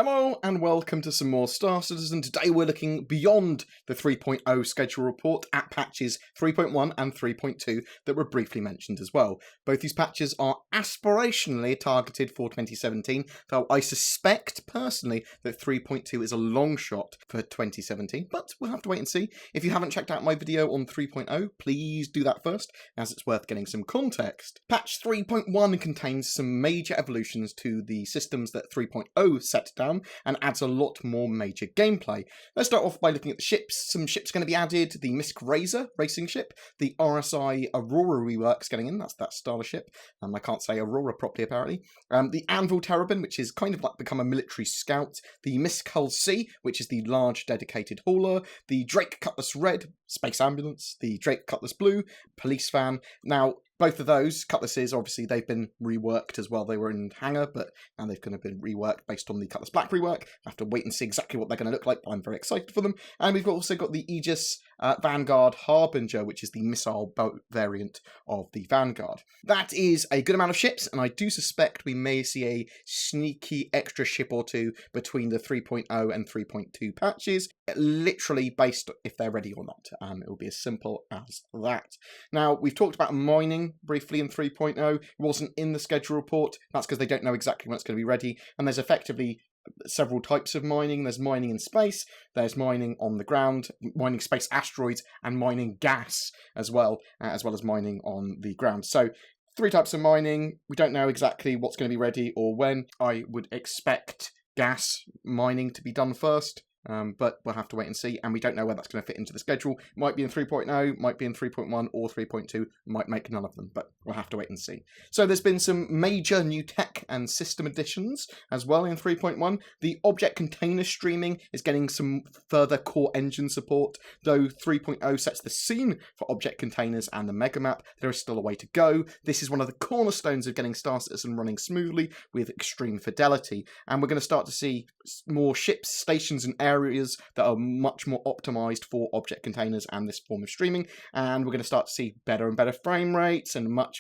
Hello and welcome to some more Star Citizen. Today we're looking beyond the 3.0 schedule report at patches 3.1 and 3.2 that were briefly mentioned as well. Both these patches are aspirationally targeted for 2017, though I suspect personally that 3.2 is a long shot for 2017, but we'll have to wait and see. If you haven't checked out my video on 3.0, please do that first, as it's worth getting some context. Patch 3.1 contains some major evolutions to the systems that 3.0 set down and adds a lot more major gameplay. Let's start off by looking at the ships. Some ships going to be added: the Misk Razor racing ship, the RSI Aurora reworks getting in, that's that Starler ship. I can't say Aurora properly apparently. The Anvil Terrabin, which is kind of like become a military scout, the Misk Hull C, which is the large dedicated hauler, the Drake Cutlass Red, Space Ambulance, the Drake Cutlass Blue, Police Van. Now, both of those Cutlasses, obviously, they've been reworked as well. They were in hangar, but now they've kind of been reworked based on the Cutlass Black rework. I have to wait and see exactly what they're going to look like, but I'm very excited for them. And we've also got the Aegis Vanguard Harbinger, which is the missile boat variant of the Vanguard. That is a good amount of ships, and I do suspect we may see a sneaky extra ship or two between the 3.0 and 3.2 patches, literally based if they're ready or not. It will be as simple as that. Now, we've talked about mining briefly in 3.0. It wasn't in the schedule report. That's because they don't know exactly when it's going to be ready, and there's effectively several types of mining. There's mining in space, there's mining on the ground, mining space asteroids, and mining gas as well as mining on the ground. So 3 types of mining. We don't know exactly what's going to be ready or when. I would expect gas mining to be done first. But we'll have to wait and see, and we don't know where that's going to fit into the schedule. Might be in 3.0, might be in 3.1 or 3.2, might make none of them, but we'll have to wait and see. So there's been some major new tech and system additions as well in 3.1. The object container streaming is getting some further core engine support, though 3.0 sets the scene for object containers and the mega map. There is still a way to go. This is one of the cornerstones of getting Star Citizen running smoothly with extreme fidelity, and we're going to start to see more ships, stations and areas that are much more optimized for object containers and this form of streaming, and we're going to start to see better and better frame rates and much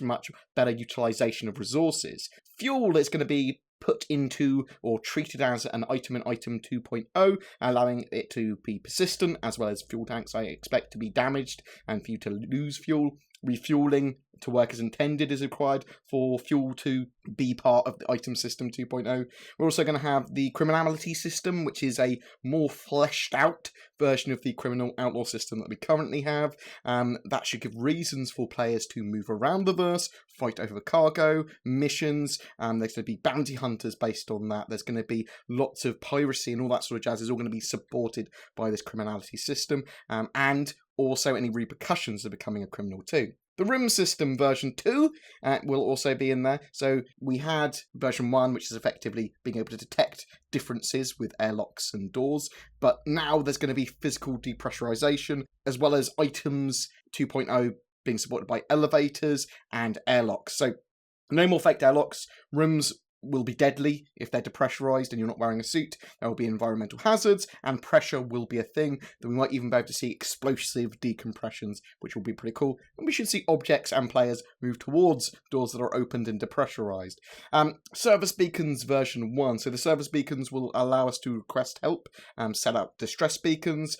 better utilization of resources. Fuel is going to be put into or treated as an item in item 2.0, allowing it to be persistent, as well as fuel tanks I expect to be damaged and for you to lose fuel. Refueling to work as intended is required for fuel to be part of the item system 2.0. We're also going to have the criminality system, which is a more fleshed out version of the criminal outlaw system that we currently have. That should give reasons for players to move around the verse, fight over cargo, missions. There's going to be bounty hunters based on that. There's going to be lots of piracy and all that sort of jazz is all going to be supported by this criminality system, and also any repercussions of becoming a criminal too. The room system version 2 will also be in there. So we had version 1, which is effectively being able to detect differences with airlocks and doors, but now there's going to be physical depressurization, as well as items 2.0 being supported by elevators and airlocks. So no more faked airlocks. Rooms will be deadly if they're depressurized and you're not wearing a suit. There will be environmental hazards, and pressure will be a thing. Then we might even be able to see explosive decompressions, which will be pretty cool. And we should see objects and players move towards doors that are opened and depressurized. Service beacons version 1. So the service beacons will allow us to request help, set up distress beacons,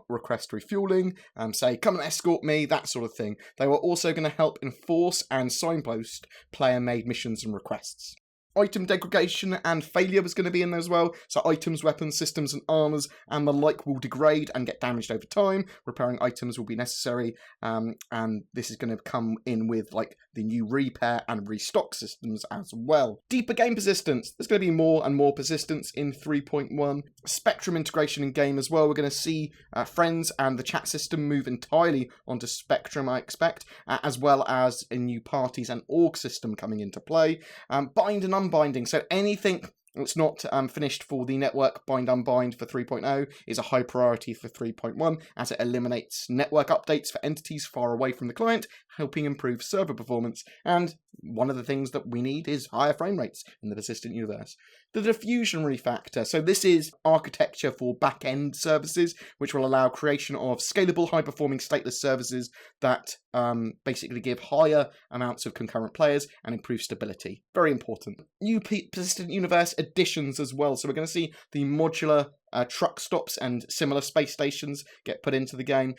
request refueling, say, come and escort me, that sort of thing. They were also going to help enforce and signpost player-made missions and requests. Item degradation and failure was going to be in there as well. So items, weapons, systems and armors and the like will degrade and get damaged over time. Repairing items will be necessary, and this is going to come in with like the new repair and restock systems as well. Deeper game persistence. There's going to be more and more persistence in 3.1. Spectrum integration in game as well. We're going to see friends and the chat system move entirely onto Spectrum, I expect, as well as a new parties and org system coming into play. Bind and unbinding. So anything that's not finished for the network bind unbind for 3.0 is a high priority for 3.1, as it eliminates network updates for entities far away from the client. helping improve server performance, and one of the things that we need is higher frame rates in the persistent universe. The diffusion refactor, so this is architecture for back-end services, which will allow creation of scalable, high-performing stateless services that basically give higher amounts of concurrent players and improve stability. Very important. New persistent universe additions as well, so we're going to see the modular truck stops and similar space stations get put into the game.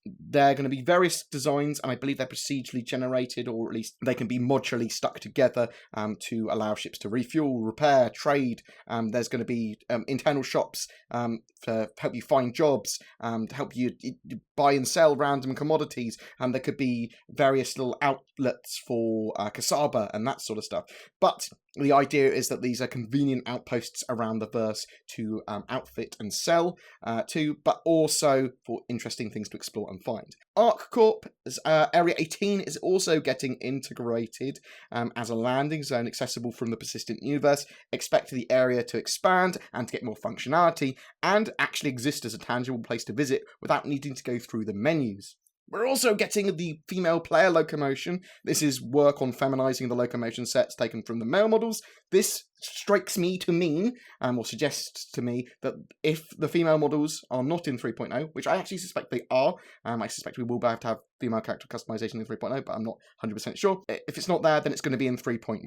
They're going to be various designs, and I believe they're procedurally generated, or at least they can be modularly stuck together to allow ships to refuel, repair, trade. There's going to be internal shops to help you find jobs, to help you buy and sell random commodities. There could be various little outlets for cassava and that sort of stuff. But the idea is that these are convenient outposts around the verse to outfit and sell to, but also for interesting things to explore and find. ArcCorp Area 18 is also getting integrated as a landing zone accessible from the persistent universe. Expect the area to expand and to get more functionality and actually exist as a tangible place to visit without needing to go through the menus. We're also getting the female player locomotion. This is work on feminizing the locomotion sets taken from the male models. This strikes me to mean, or suggests to me, that if the female models are not in 3.0, which I actually suspect they are, I suspect we will have to have female character customization in 3.0, but I'm not 100% sure. If it's not there, then it's going to be in 3.1,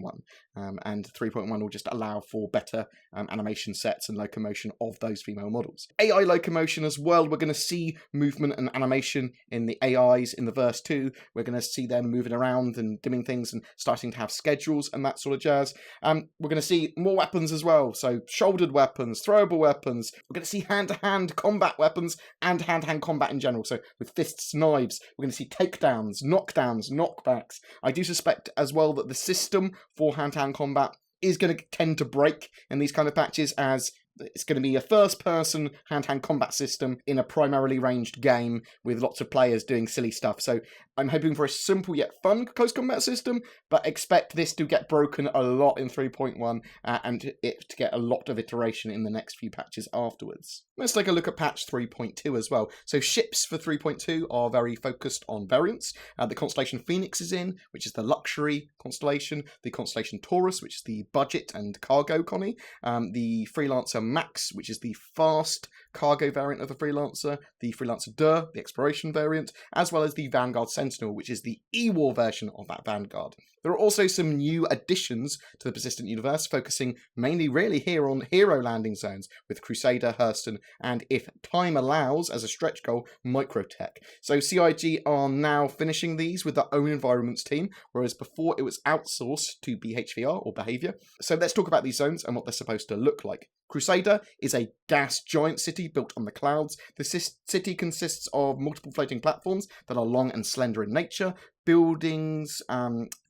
and 3.1 will just allow for better animation sets and locomotion of those female models. AI locomotion as well. We're going to see movement and animation in the AIs in the verse 2. We're going to see them moving around and doing things and starting to have schedules and that sort of jazz. We're going to see more weapons as well, so shouldered weapons, throwable weapons. We're going to see hand-to-hand combat weapons and hand-to-hand combat in general, so with fists, knives. We're going to see takedowns, knockdowns, knockbacks. I do suspect as well that the system for hand-to-hand combat is going to tend to break in these kind of patches, as it's going to be a first-person hand-to-hand combat system in a primarily ranged game with lots of players doing silly stuff. So I'm hoping for a simple yet fun close combat system, but expect this to get broken a lot in 3.1 and it to get a lot of iteration in the next few patches afterwards. Let's take a look at patch 3.2 as well. So ships for 3.2 are very focused on variants. The Constellation Phoenix is in, which is the luxury constellation. The Constellation Taurus, which is the budget and cargo connie. The Freelancer Max, which is the fast cargo variant of the Freelancer. The Freelancer Der, the exploration variant, as well as the Vanguard Sentinel, which is the E-War version of that Vanguard. There are also some new additions to the persistent universe, focusing mainly really here on hero landing zones with Crusader, Hurston, and if time allows, as a stretch goal, Microtech. So CIG are now finishing these with their own environments team, whereas before it was outsourced to BHVR or Behavior. So let's talk about these zones and what they're supposed to look like. Crusader is a gas giant city built on the clouds. The city consists of multiple floating platforms that are long and slender in nature, buildings,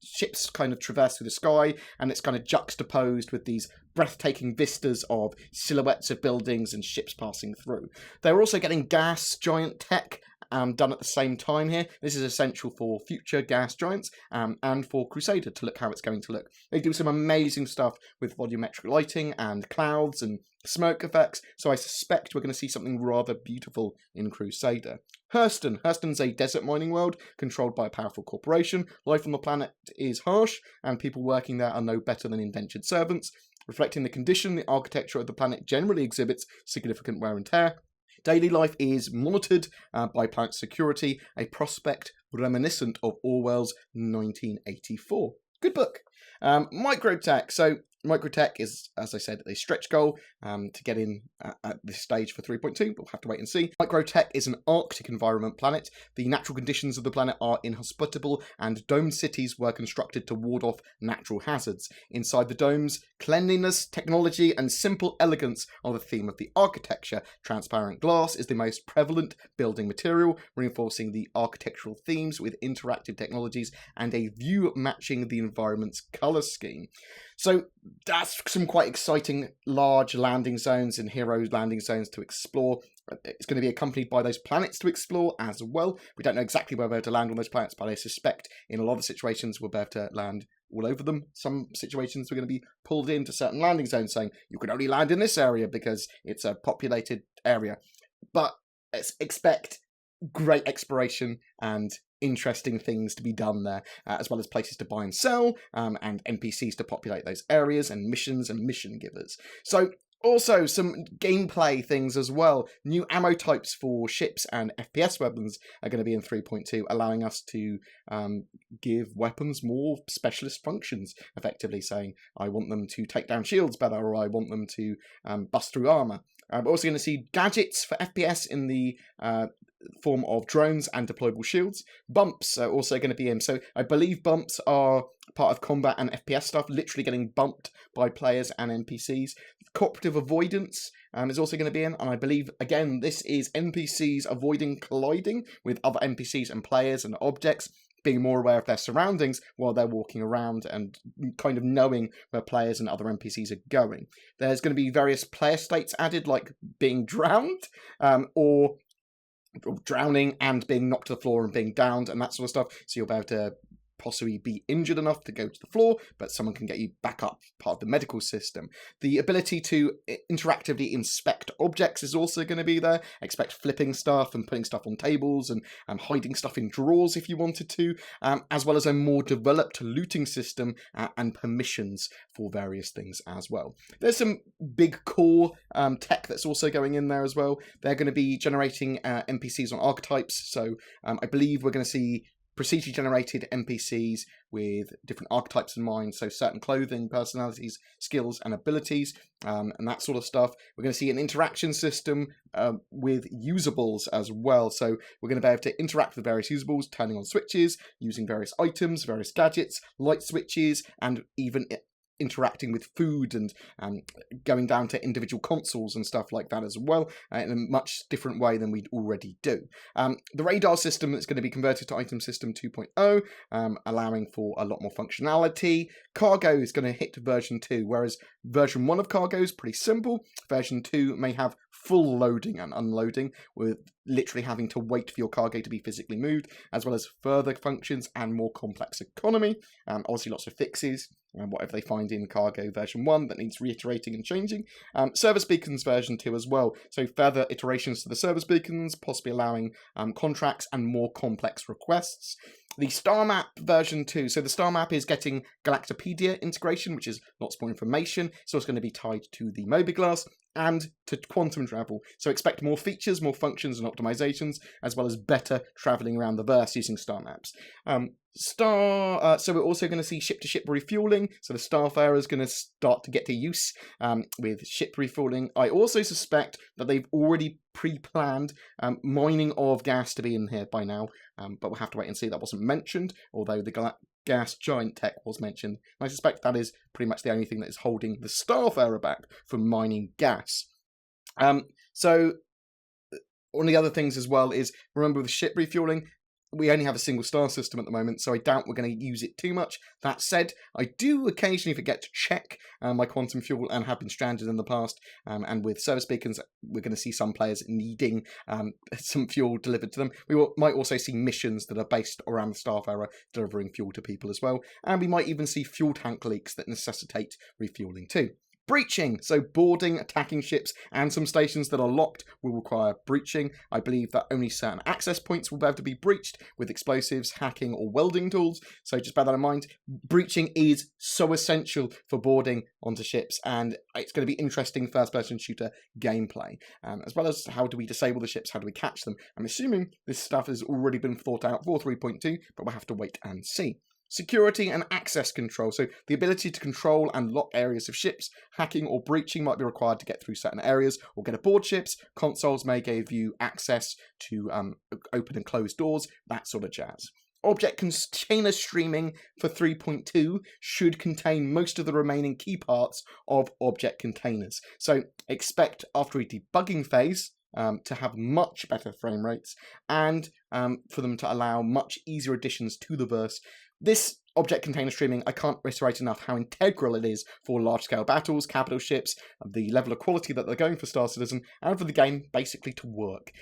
ships kind of traverse through the sky, and it's kind of juxtaposed with these breathtaking vistas of silhouettes of buildings and ships passing through. They're also getting gas giant tech done at the same time here. This is essential for future gas giants and for Crusader to look how it's going to look. They do some amazing stuff with volumetric lighting and clouds and smoke effects, so I suspect we're going to see something rather beautiful in Crusader. Hurston's a desert mining world controlled by a powerful corporation. Life on the planet is harsh, and people working there are no better than indentured servants. Reflecting the condition, the architecture of the planet generally exhibits significant wear and tear. Daily life is monitored by planet security, a prospect reminiscent of Orwell's 1984. Good book. Microtech. So Microtech is, as I said, a stretch goal to get in at this stage for 3.2. We'll have to wait and see. Microtech is an Arctic environment planet. The natural conditions of the planet are inhospitable, and domed cities were constructed to ward off natural hazards. Inside the domes, cleanliness, technology, and simple elegance are the theme of the architecture. Transparent glass is the most prevalent building material, reinforcing the architectural themes with interactive technologies and a view matching the environment's colour scheme. So that's some quite exciting large landing zones and hero landing zones to explore. It's going to be accompanied by those planets to explore as well. We don't know exactly where we're able to land on those planets, but I suspect in a lot of situations we'll be able to land all over them. Some situations we're going to be pulled into certain landing zones saying you can only land in this area because it's a populated area. But expect great exploration and interesting things to be done there, as well as places to buy and sell, and NPCs to populate those areas, and missions and mission givers. So also some gameplay things as well. New ammo types for ships and FPS weapons are going to be in 3.2, allowing us to give weapons more specialist functions, effectively saying, I want them to take down shields better, or I want them to bust through armor. We're also going to see gadgets for FPS in the form of drones and deployable shields. Bumps are also going to be in. So I believe bumps are part of combat and FPS stuff, literally getting bumped by players and NPCs. Cooperative avoidance is also going to be in, and I believe, again, this is NPCs avoiding colliding with other NPCs and players and objects, being more aware of their surroundings while they're walking around and kind of knowing where players and other NPCs are going. There's going to be various player states added, like being drowned, or drowning and being knocked to the floor and being downed and that sort of stuff. So you'll be able to possibly be injured enough to go to the floor, but someone can get you back up, part of the medical system. The ability to interactively inspect objects is also going to be there. Expect flipping stuff and putting stuff on tables and hiding stuff in drawers if you wanted to, as well as a more developed looting system and permissions for various things as well. There's some big core tech that's also going in there as well. They're going to be generating NPCs on archetypes, so I believe we're going to see procedurally generated NPCs with different archetypes in mind, so certain clothing, personalities, skills, and abilities, and that sort of stuff. We're going to see an interaction system with usables as well, so we're going to be able to interact with various usables, turning on switches, using various items, various gadgets, light switches, and even interacting with food and going down to individual consoles and stuff like that as well, in a much different way than we already do. The radar system is going to be converted to item system 2.0, allowing for a lot more functionality. Cargo is going to hit version 2, whereas version 1 of cargo is pretty simple. Version 2 may have full loading and unloading, with literally having to wait for your cargo to be physically moved, as well as further functions and more complex economy. Obviously lots of fixes, and whatever they find in cargo version 1 that needs reiterating and changing. Service beacons version 2 as well, so further iterations to the service beacons, possibly allowing contracts and more complex requests. The star map version 2, so the star map is getting Galactopedia integration, which is lots more information. It's also going to be tied to the Mobiglass and to quantum travel, so expect more features, more functions and optimizations, as well as better traveling around the verse using star maps. So we're also going to see ship-to-ship refueling, so the Starfarer is going to start to get to use with ship refueling. I also suspect that they've already pre-planned mining of gas to be in here by now, but we'll have to wait and see. That wasn't mentioned, although the gas giant tech was mentioned. I suspect that is pretty much the only thing that is holding the Starfarer back from mining gas. So one of the other things as well is, remember with ship refueling, we only have a single star system at the moment, so I doubt we're going to use it too much. That said, I do occasionally forget to check my quantum fuel and have been stranded in the past, and with service beacons, we're going to see some players needing some fuel delivered to them. We might also see missions that are based around the Starfarer delivering fuel to people as well, and we might even see fuel tank leaks that necessitate refueling too. Breaching, so boarding, attacking ships, and some stations that are locked will require breaching. I believe that only certain access points will be able to be breached with explosives, hacking, or welding tools, so just bear that in mind. Breaching is so essential for boarding onto ships, and it's going to be interesting first-person shooter gameplay, as well as how do we disable the ships, how do we catch them. I'm assuming this stuff has already been thought out for 3.2, but we'll have to wait and see. Security and access control, so the ability to control and lock areas of ships. Hacking or breaching might be required to get through certain areas or get aboard ships. Consoles may give you access to open and close doors, that sort of jazz. Object container streaming for 3.2 should contain most of the remaining key parts of object containers. So expect, after a debugging phase, to have much better frame rates, and for them to allow much easier additions to the verse. This object container streaming, I can't reiterate enough how integral it is for large-scale battles, capital ships, the level of quality that they're going for Star Citizen, and for the game basically to work.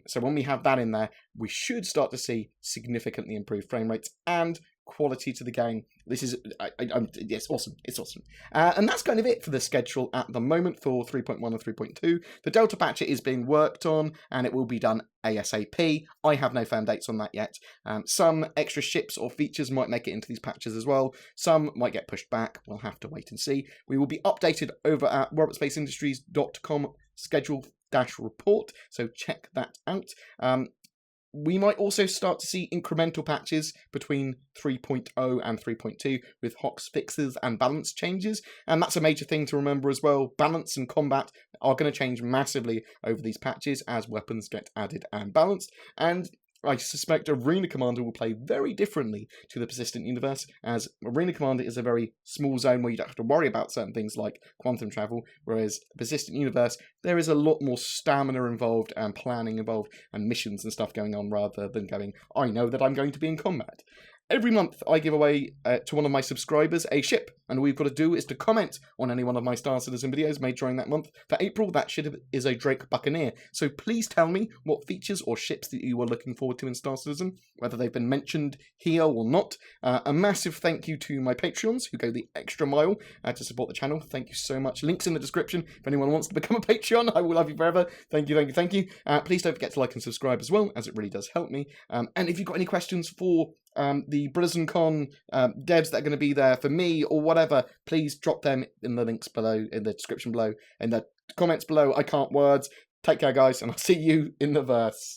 So when we have that in there, we should start to see significantly improved frame rates and quality to the game. This is, yes, awesome. It's awesome. And that's kind of it for the schedule at the moment for 3.1 and 3.2. The Delta patch is being worked on, and it will be done ASAP. I have no firm dates on that yet. Some extra ships or features might make it into these patches as well. Some might get pushed back. We'll have to wait and see. We will be updated over at robertspaceindustries.com schedule-report, so check that out. We might also start to see incremental patches between 3.0 and 3.2 with HOX fixes and balance changes, and that's a major thing to remember as well. Balance and combat are going to change massively over these patches as weapons get added and balanced, and I suspect Arena Commander will play very differently to the Persistent Universe, as Arena Commander is a very small zone where you don't have to worry about certain things like quantum travel, whereas the Persistent Universe, there is a lot more stamina involved and planning involved and missions and stuff going on rather than going, I know that I'm going to be in combat. Every month, I give away to one of my subscribers a ship, and all you've got to do is to comment on any one of my Star Citizen videos made during that month. For April, that ship is a Drake Buccaneer, so please tell me what features or ships that you are looking forward to in Star Citizen, whether they've been mentioned here or not. A massive thank you to my Patreons, who go the extra mile to support the channel. Thank you so much. Links in the description if anyone wants to become a Patreon. I will love you forever. Thank you, thank you, thank you. Please don't forget to like and subscribe as well, as it really does help me. And if you've got any questions for the BlizzCon devs that are going to be there for me or whatever, please drop them in the links below, in the description below, in the comments below. I can't words. Take care, guys, and I'll see you in the verse.